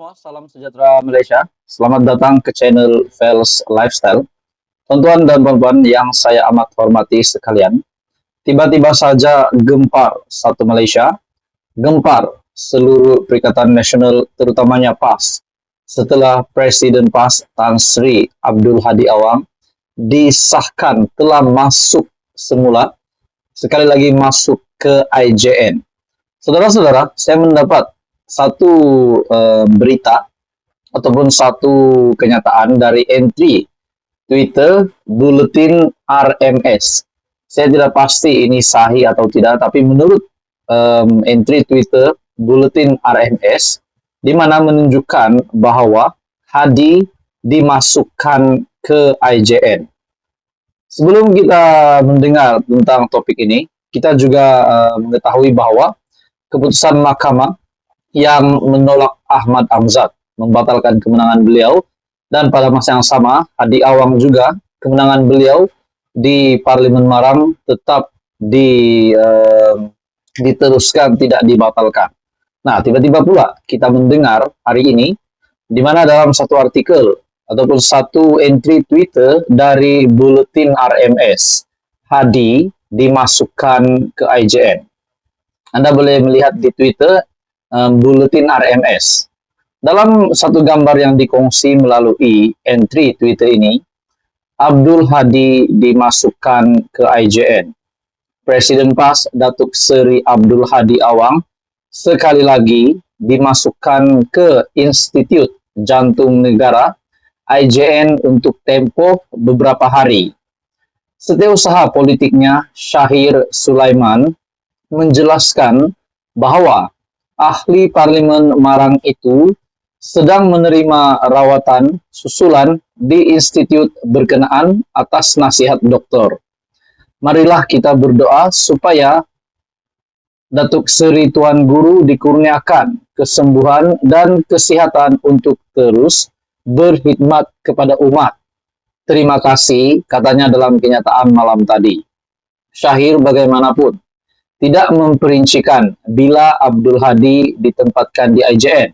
semua, salam sejahtera Malaysia. Selamat datang ke channel Vels Lifestyle. Tuan-tuan dan puan-puan yang saya amat hormati sekalian, tiba-tiba saja gempar satu Malaysia, gempar seluruh Perikatan Nasional terutamanya PAS, setelah Presiden PAS Tan Sri Abdul Hadi Awang disahkan telah masuk semula, sekali lagi masuk ke IJN. Saudara-saudara, saya mendapat satu berita ataupun satu kenyataan dari entry Twitter Buletin RMS. Saya tidak pasti ini sahih atau tidak, tapi menurut entry Twitter Buletin RMS, di mana menunjukkan bahwa Hadi dimasukkan ke IJN. Sebelum kita mendengar tentang topik ini, kita juga mengetahui bahwa keputusan mahkamah yang menolak Ahmad Amzad membatalkan kemenangan beliau, dan pada masa yang sama Hadi Awang juga kemenangan beliau di Parlimen Marang tetap diteruskan, tidak dibatalkan. Nah, tiba-tiba pula kita mendengar hari ini di mana dalam satu artikel ataupun satu entry Twitter dari Buletin RMS, Hadi dimasukkan ke IJN. Anda boleh melihat di Twitter Buletin RMS. Dalam satu gambar yang dikongsi melalui entry Twitter ini, Abdul Hadi dimasukkan ke IJN. Presiden PAS Datuk Seri Abdul Hadi Awang sekali lagi dimasukkan ke Institut Jantung Negara IJN untuk tempoh beberapa hari. Setiausaha politiknya Syahir Sulaiman menjelaskan bahwa ahli Parlimen Marang itu sedang menerima rawatan susulan di institut berkenaan atas nasihat doktor. Marilah kita berdoa supaya Datuk Seri Tuan Guru dikurniakan kesembuhan dan kesihatan untuk terus berkhidmat kepada umat. Terima kasih, katanya dalam kenyataan malam tadi. Syahir bagaimanapun tidak memperincikan bila Abdul Hadi ditempatkan di IJN.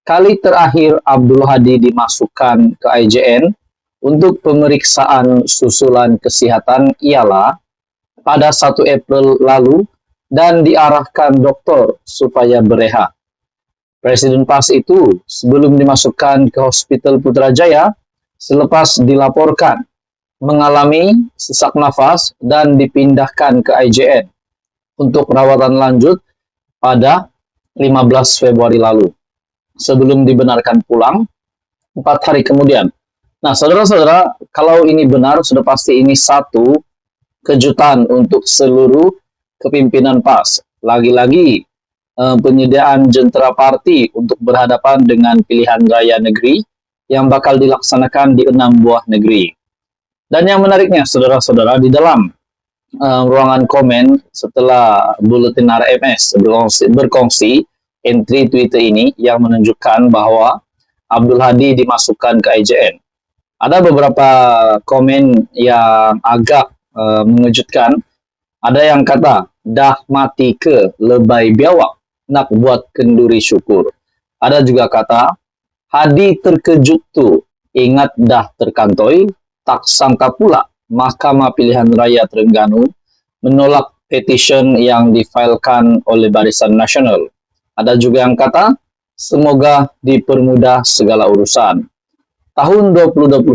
Kali terakhir Abdul Hadi dimasukkan ke IJN untuk pemeriksaan susulan kesihatan ialah pada 1 April lalu dan diarahkan doktor supaya berehat. Presiden PAS itu sebelum dimasukkan ke Hospital Putrajaya selepas dilaporkan mengalami sesak nafas dan dipindahkan ke IJN untuk perawatan lanjut pada 15 Februari lalu, sebelum dibenarkan pulang 4 hari kemudian. Nah, saudara-saudara, kalau ini benar, sudah pasti ini satu kejutan untuk seluruh kepimpinan PAS. Lagi-lagi penyediaan jentera parti untuk berhadapan dengan pilihan raya negeri yang bakal dilaksanakan di 6 buah negeri. Dan yang menariknya, saudara-saudara, di dalam ruangan komen setelah Buletin RMS berkongsi entry Twitter ini yang menunjukkan bahwa Abdul Hadi dimasukkan ke IJN. Ada beberapa komen yang agak mengejutkan. Ada yang kata, dah mati ke lebay biawak, nak buat kenduri syukur. Ada juga kata, Hadi terkejut tu, ingat dah terkantoi, tak sangka pula Mahkamah Pilihan Raya Terengganu menolak petition yang difailkan oleh Barisan Nasional. Ada juga yang kata, semoga dipermudah segala urusan. Tahun 2021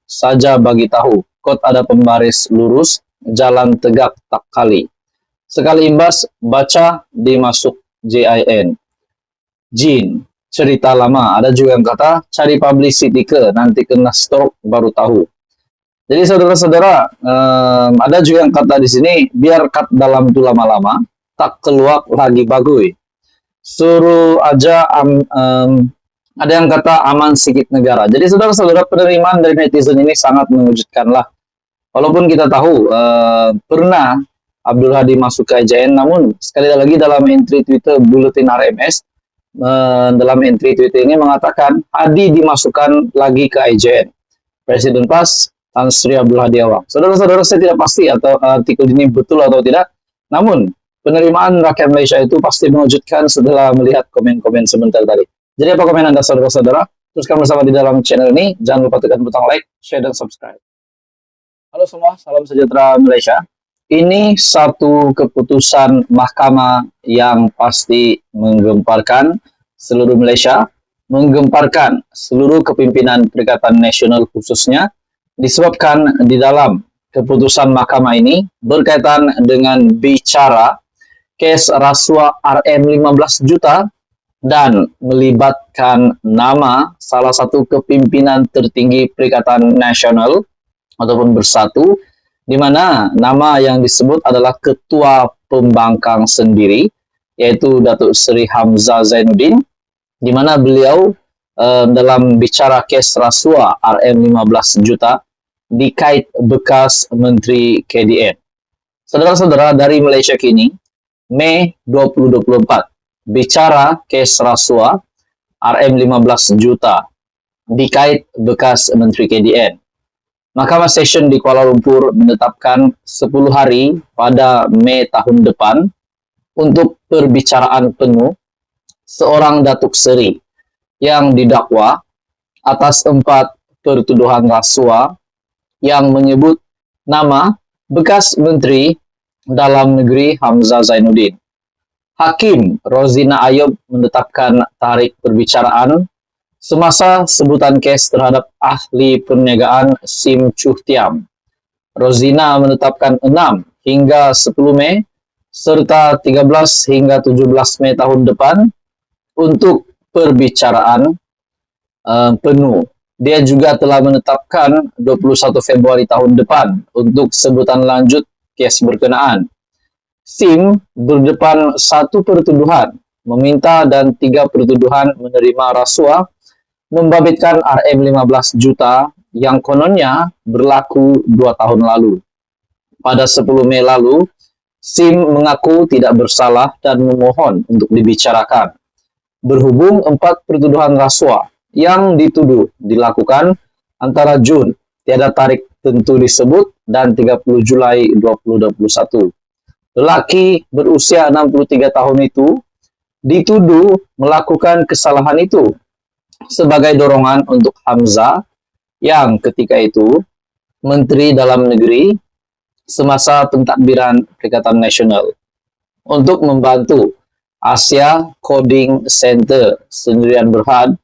saja bagi tahu, kot ada pembaris lurus, jalan tegak tak kali. Sekali imbas, baca dimasuk JIN. Jin, cerita lama. Ada juga yang kata, cari publicity ke, nanti kena stroke baru tahu. Jadi saudara-saudara, ada juga yang kata di sini, biar kat dalam tu lama-lama, tak keluar lagi bagui. Suruh aja, ada yang kata aman sikit negara. Jadi saudara-saudara, penerimaan dari netizen ini sangat mengejutkan lah. Walaupun kita tahu, pernah Abdul Hadi masuk ke IJN, namun sekali lagi dalam entry Twitter Buletin RMS, dalam entry Twitter ini mengatakan, Hadi dimasukkan lagi ke IJN. Presiden PAS Tan Sri Abdul Hadi Awang. Saudara-saudara, saya tidak pasti atau artikel ini betul atau tidak. Namun, penerimaan rakyat Malaysia itu pasti mengejutkan setelah melihat komen-komen sebentar tadi. Jadi apa komen Anda saudara-saudara? Teruskan bersama di dalam channel ini. Jangan lupa tekan butang like, share, dan subscribe. Halo semua, salam sejahtera Malaysia. Ini satu keputusan mahkamah yang pasti menggemparkan seluruh Malaysia, menggemparkan seluruh kepimpinan Perikatan Nasional khususnya, disebabkan di dalam keputusan mahkamah ini berkaitan dengan bicara kes rasuah RM 15 juta dan melibatkan nama salah satu kepimpinan tertinggi Perikatan Nasional ataupun Bersatu, di mana nama yang disebut adalah Ketua Pembangkang sendiri, yaitu Datuk Seri Hamzah Zainuddin, di mana beliau dalam bicara kes rasuah RM 15 juta dikait bekas Menteri KDN. Saudara-saudara, dari Malaysia Kini, Mei 2024, bicara kes rasuah RM 15 juta dikait bekas Menteri KDN. Mahkamah Session di Kuala Lumpur menetapkan 10 hari pada Mei tahun depan untuk perbicaraan penuh seorang Datuk Seri yang didakwa atas 4 pertuduhan rasuah yang menyebut nama bekas Menteri Dalam Negeri Hamzah Zainuddin. Hakim Rozina Ayub menetapkan tarikh perbicaraan semasa sebutan kes terhadap ahli perniagaan Sim Chuh Tiam. Rozina menetapkan 6 hingga 10 Mei serta 13 hingga 17 Mei tahun depan untuk perbicaraan penuh. Dia juga telah menetapkan 21 Februari tahun depan untuk sebutan lanjut kes berkenaan. Sim berdepan 1 pertuduhan meminta dan 3 pertuduhan menerima rasuah membabitkan RM 15 juta yang kononnya berlaku 2 tahun lalu. Pada 10 Mei lalu, Sim mengaku tidak bersalah dan memohon untuk dibicarakan. Berhubung 4 pertuduhan rasuah yang dituduh dilakukan antara Jun, tiada tarikh tentu disebut, dan 30 Julai 2021. Lelaki berusia 63 tahun itu dituduh melakukan kesalahan itu sebagai dorongan untuk Hamzah yang ketika itu Menteri Dalam Negeri semasa pentadbiran Perikatan Nasional untuk membantu Asia Coding Center Sendirian Berhad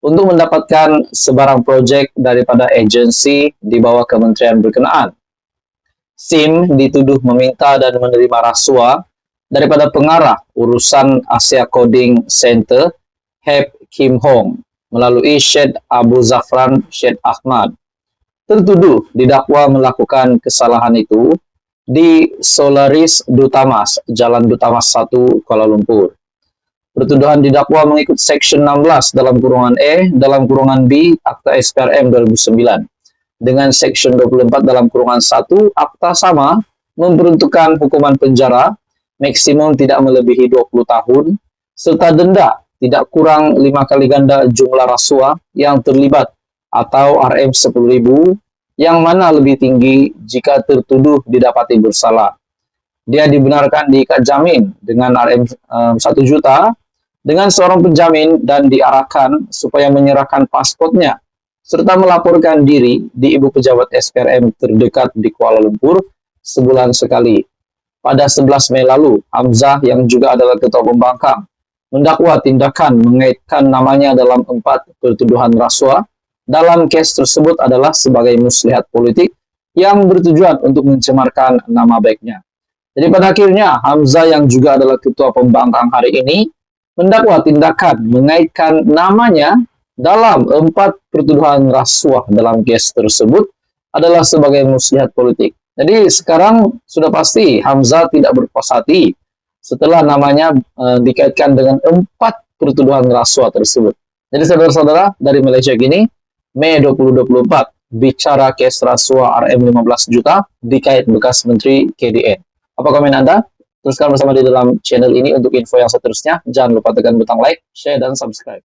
untuk mendapatkan sebarang projek daripada agensi di bawah kementerian berkenaan. Sim dituduh meminta dan menerima rasuah daripada pengarah urusan Asia Coding Center, Hep Kim Hong, melalui Syed Abu Zafran Syed Ahmad. Tertuduh didakwa melakukan kesalahan itu di Solaris Dutamas, Jalan Dutamas 1, Kuala Lumpur. Pertuduhan didakwa mengikut Section 16 dalam kurungan E dalam kurungan B Akta SPRM 2009 dengan Section 24 dalam kurungan 1 Akta sama memperuntukkan hukuman penjara maksimum tidak melebihi 20 tahun serta denda tidak kurang 5 kali ganda jumlah rasuah yang terlibat atau RM 10.000 yang mana lebih tinggi jika tertuduh didapati bersalah. Dia dibenarkan diikat jamin dengan RM 1 juta dengan seorang penjamin dan diarahkan supaya menyerahkan pasportnya serta melaporkan diri di Ibu Pejabat SPRM terdekat di Kuala Lumpur sebulan sekali. Pada 11 Mei lalu, Hamzah yang juga adalah Ketua Pembangkang mendakwa tindakan mengaitkan namanya dalam 4 pertuduhan rasuah dalam kes tersebut adalah sebagai muslihat politik yang bertujuan untuk mencemarkan nama baiknya. Jadi pada akhirnya, Hamzah yang juga adalah Ketua Pembangkang hari ini mendakwa tindakan mengaitkan namanya dalam 4 pertuduhan rasuah dalam kes tersebut adalah sebagai muslihat politik. Jadi sekarang sudah pasti Hamzah tidak berpuas hati setelah namanya dikaitkan dengan 4 pertuduhan rasuah tersebut. Jadi saudara-saudara, dari Malaysia Kini, Mei 2024, bicara kes rasuah RM 15 juta dikait bekas Menteri KDN. Apa komen Anda? Teruskan bersama di dalam channel ini untuk info yang seterusnya. Jangan lupa tekan butang like, share, dan subscribe.